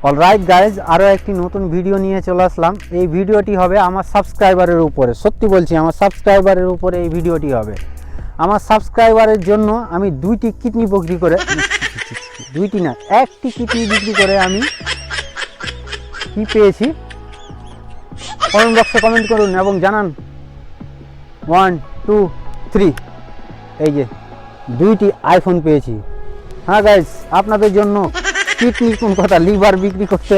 Alright guys, আরও একটি নতুন ভিডিও নিয়ে চলে আসলাম। এই ভিডিওটি হবে আমার সাবস্ক্রাইবারের উপরে, সত্যি বলছি আমার সাবস্ক্রাইবারের উপরে এই ভিডিওটি হবে। আমার সাবস্ক্রাইবারের জন্য আমি দুইটি কিডনি বিক্রি করে, দুইটি না একটি কিডনি বিক্রি করে আমি কি পেয়েছি কমেন্ট বক্সে কমেন্ট করুন এবং জানান। 1 2 3, এই যে দুইটি আইফোন পেয়েছি। হ্যাঁ গাইজ, আপনাদের জন্য কিডনি কোন কথা, লিভার বিক্রি করতে,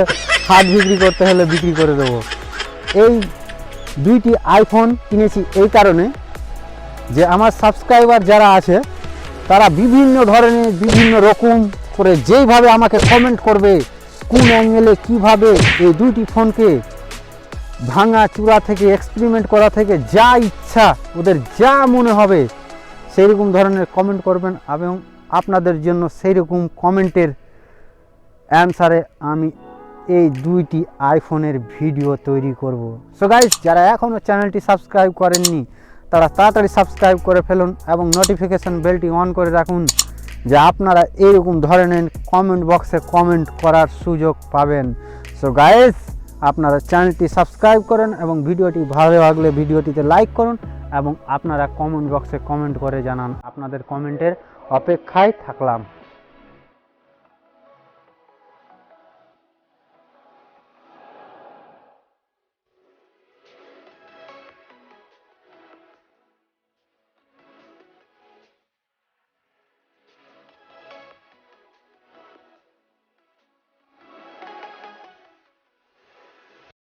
হার্ট বিক্রি করতে হলে বিক্রি করে দেবো। এই দুইটি আইফোন কিনেছি এই কারণে যে আমার সাবস্ক্রাইবার যারা আছে তারা বিভিন্ন ধরনের বিভিন্ন রকম করে যেইভাবে আমাকে কমেন্ট করবে, কোন অ্যাঙ্গেলে কীভাবে এই দুইটি ফোনকে ভাঙা চূড়া থেকে এক্সপেরিমেন্ট করা থেকে যা ইচ্ছা ওদের যা মনে হবে সেই রকম ধরনের কমেন্ট করবেন এবং আপনাদের জন্য সেই রকম কমেন্টের অ্যান্সারে আমি এই দুইটি আইফোনের ভিডিও তৈরি করব। সো গাইস, যারা এখনও চ্যানেলটি সাবস্ক্রাইব করেননি তারা তাড়াতাড়ি সাবস্ক্রাইব করে ফেলুন এবং নোটিফিকেশান বেলটি অন করে রাখুন, যে আপনারা এইরকম ধরনের কমেন্ট বক্সে কমেন্ট করার সুযোগ পাবেন। সো গাইস, আপনারা চ্যানেলটি সাবস্ক্রাইব করেন এবং ভিডিওটি ভালো লাগলে ভিডিওটিতে লাইক করুন এবং আপনারা কমেন্ট বক্সে কমেন্ট করে জানান। আপনাদের কমেন্টের অপেক্ষায় থাকলাম।